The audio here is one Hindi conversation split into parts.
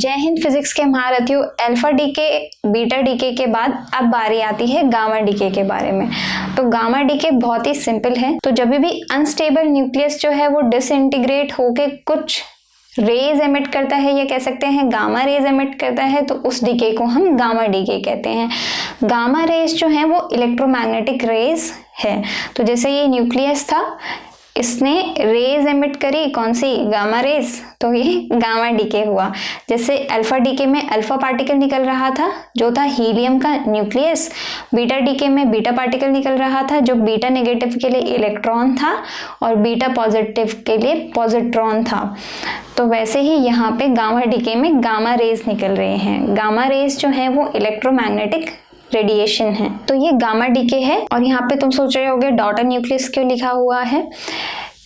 जय हिंद फिजिक्स के महारथियों, अल्फा डीके बीटा डीके के बाद अब बारी आती है गामा डीके के बारे में। तो गामा डीके बहुत ही सिंपल है। तो जब भी अनस्टेबल न्यूक्लियस जो है वो डिसइंटीग्रेट होके कुछ रेज एमिट करता है, या कह सकते हैं गामा रेज एमिट करता है, तो उस डीके को हम गामा डीके कहते हैं। गामा रेज जो है वो इलेक्ट्रोमैग्नेटिक रेज है। तो जैसे ये न्यूक्लियस था, इसने रेज एमिट करी, कौन सी, गामा रेज, तो ये गामा डीके हुआ। जैसे अल्फा डीके में अल्फा पार्टिकल निकल रहा था जो था हीलियम का न्यूक्लियस, बीटा डीके में बीटा पार्टिकल निकल रहा था जो बीटा नेगेटिव के लिए इलेक्ट्रॉन था और बीटा पॉजिटिव के लिए पॉजिट्रॉन था। तो वैसे ही यहाँ पे गामा डीके में गामा रेज निकल रहे हैं। गामा रेज जो है वो इलेक्ट्रोमैग्नेटिक रेडिएशन है। तो ये गामा डीके है। और यहाँ पे तुम सोच रहे होगे डॉटर न्यूक्लियस क्यों लिखा हुआ है।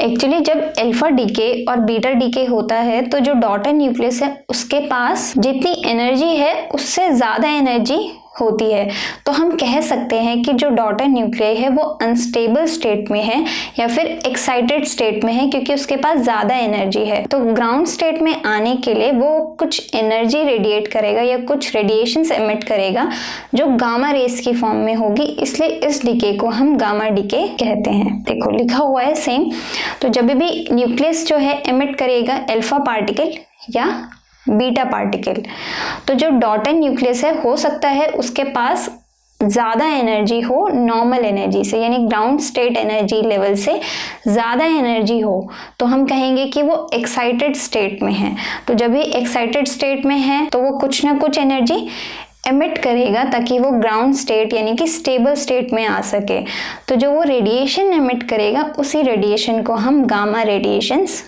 एक्चुअली जब अल्फा डीके और बीटा डीके होता है तो जो डॉटर न्यूक्लियस है उसके पास जितनी एनर्जी है उससे ज़्यादा एनर्जी होती है। तो हम कह सकते हैं कि जो डॉटर न्यूक्लियाई है वो अनस्टेबल स्टेट में है या फिर एक्साइटेड स्टेट में है, क्योंकि उसके पास ज़्यादा एनर्जी है। तो ग्राउंड स्टेट में आने के लिए वो कुछ एनर्जी रेडिएट करेगा या कुछ रेडिएशंस एमिट करेगा जो गामा रेस की फॉर्म में होगी, इसलिए इस डीके को हम गामा डीके कहते हैं। देखो लिखा हुआ है सेम। तो जब भी न्यूक्लियस जो है एमिट करेगा अल्फा पार्टिकल या बीटा पार्टिकल, तो जो डॉटर न्यूक्लियस है हो सकता है उसके पास ज़्यादा एनर्जी हो नॉर्मल एनर्जी से, यानी ग्राउंड स्टेट एनर्जी लेवल से ज़्यादा एनर्जी हो, तो हम कहेंगे कि वो एक्साइटेड स्टेट में है। तो जब भी एक्साइटेड स्टेट में है तो वो कुछ ना कुछ एनर्जी एमिट करेगा ताकि वो ग्राउंड स्टेट यानी कि स्टेबल स्टेट में आ सके। तो जो वो रेडिएशन एमिट करेगा उसी रेडिएशन को हम गामा रेडिएशंस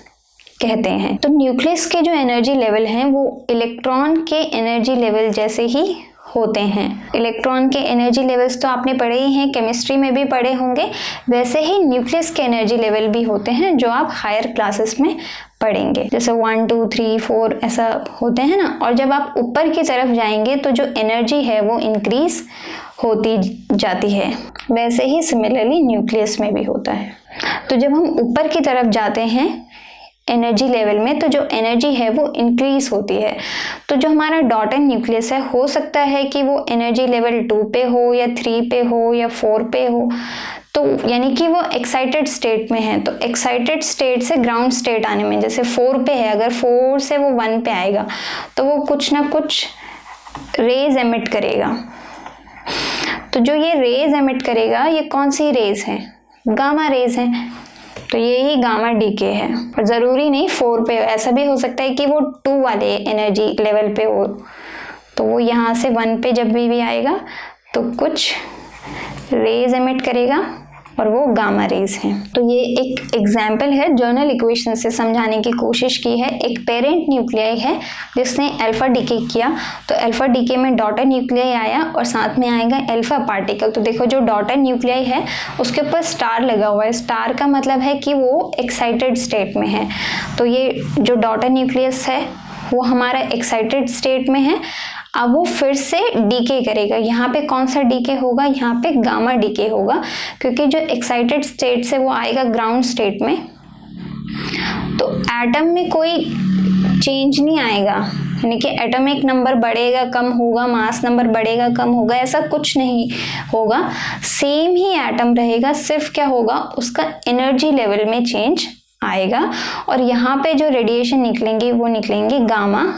कहते हैं। तो न्यूक्लियस के जो एनर्जी लेवल हैं वो इलेक्ट्रॉन के एनर्जी लेवल जैसे ही होते हैं। इलेक्ट्रॉन के एनर्जी लेवल्स तो आपने पढ़े ही हैं, केमिस्ट्री में भी पढ़े होंगे। वैसे ही न्यूक्लियस के एनर्जी लेवल भी होते हैं जो आप हायर क्लासेस में पढ़ेंगे, जैसे 1 2 3 4 ऐसा होते हैं ना। और जब आप ऊपर की तरफ जाएंगे तो जो एनर्जी है वो इंक्रीज होती जाती है। वैसे ही सिमिलरली न्यूक्लियस में भी होता है। तो जब हम ऊपर की तरफ जाते हैं एनर्जी लेवल में तो जो एनर्जी है वो इंक्रीज होती है। तो जो हमारा डॉटर न्यूक्लियस है हो सकता है कि वो एनर्जी लेवल 2 पे हो या 3 पे हो या 4 पे हो, तो यानी कि वो एक्साइटेड स्टेट में है। तो एक्साइटेड स्टेट से ग्राउंड स्टेट आने में, जैसे 4 पे है, अगर 4 से वो 1 पे आएगा तो वो कुछ ना कुछ रेज एमिट करेगा। तो जो ये रेज एमिट करेगा ये कौन सी रेज है, गामा रेज है। तो ये ही गामा डीके है। और ज़रूरी नहीं 4 पे, ऐसा भी हो सकता है कि वो 2 वाले एनर्जी लेवल पे हो, तो वो यहाँ से 1 पे जब भी आएगा तो कुछ रेज एमिट करेगा और वो गामा रेज है। तो ये एक एग्जाम्पल है, जर्नल इक्वेशन से समझाने की कोशिश की है। एक पेरेंट न्यूक्लियाई है जिसने अल्फा डीके किया, तो अल्फा डीके में डॉटर न्यूक्लियाई आया और साथ में आएगा अल्फा पार्टिकल। तो देखो जो डॉटर न्यूक्लियाई है उसके ऊपर स्टार लगा हुआ है। स्टार का मतलब है कि वो एक्साइटेड स्टेट में है। तो ये जो डॉटर न्यूक्लियस है वो हमारा एक्साइटेड स्टेट में है। अब वो फिर से डीके करेगा। यहाँ पे कौन सा डीके होगा, यहाँ पे गामा डीके होगा, क्योंकि जो एक्साइटेड स्टेट से वो आएगा ग्राउंड स्टेट में। तो एटम में कोई चेंज नहीं आएगा, यानी कि एटॉमिक नंबर बढ़ेगा कम होगा, मास नंबर बढ़ेगा कम होगा, ऐसा कुछ नहीं होगा। सेम ही एटम रहेगा, सिर्फ क्या होगा उसका एनर्जी लेवल में चेंज आएगा। और यहाँ पे जो रेडिएशन निकलेंगे वो निकलेंगे गामा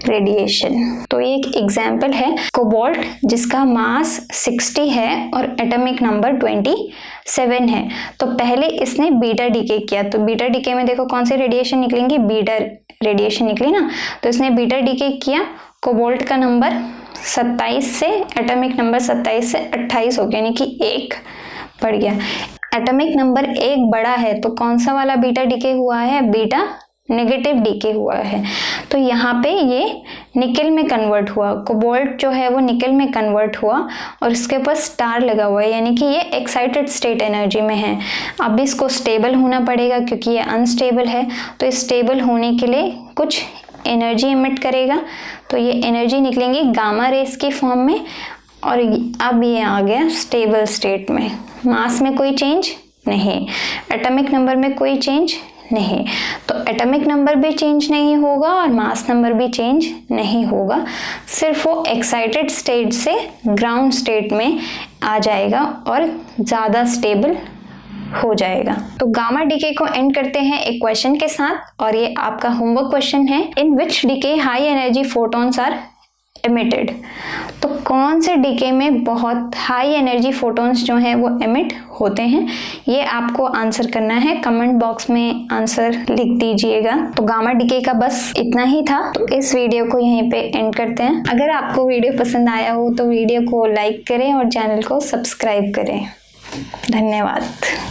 रेडिएशन। तो एक एग्जाम्पल है कोबाल्ट जिसका मास 60 है और एटॉमिक नंबर 27 है। तो पहले इसने बीटा डीके किया, तो बीटा डीके में देखो कौन सी रेडिएशन निकलेंगी, बीटा रेडिएशन निकली ना। तो इसने बीटा डीके किया, कोबाल्ट का नंबर 27 से एटॉमिक नंबर 27 से 28 हो गया, यानी कि 1 बढ़ गया। एटॉमिक नंबर 1 बड़ा है तो कौन सा वाला बीटा डीके हुआ है, बीटा नेगेटिव डीके हुआ है। तो यहाँ पे ये निकल में कन्वर्ट हुआ, कोबाल्ट जो है वो निकल में कन्वर्ट हुआ और इसके ऊपर स्टार लगा हुआ है, यानी कि ये एक्साइटेड स्टेट एनर्जी में है। अब इसको स्टेबल होना पड़ेगा क्योंकि ये अनस्टेबल है। तो स्टेबल होने के लिए कुछ एनर्जी एमिट करेगा, तो ये एनर्जी निकलेंगी गामा रेस की फॉर्म में। और अब ये आ गया स्टेबल स्टेट में, मास में कोई चेंज नहीं, एटॉमिक नंबर में कोई चेंज नहीं। तो एटॉमिक नंबर भी चेंज नहीं होगा और मास नंबर भी चेंज नहीं होगा, सिर्फ वो एक्साइटेड स्टेट से ग्राउंड स्टेट में आ जाएगा और ज़्यादा स्टेबल हो जाएगा। तो गामा डीके को एंड करते हैं एक क्वेश्चन के साथ, और ये आपका होमवर्क क्वेश्चन है, in which decay high energy photons are emitted. तो कौन से डीके में बहुत हाई एनर्जी फोटॉन्स जो हैं वो एमिट होते हैं, ये आपको आंसर करना है। कमेंट बॉक्स में आंसर लिख दीजिएगा। तो गामा डीके का बस इतना ही था, तो इस वीडियो को यहीं पे एंड करते हैं। अगर आपको वीडियो पसंद आया हो तो वीडियो को लाइक करें और चैनल को सब्सक्राइब करें। धन्यवाद।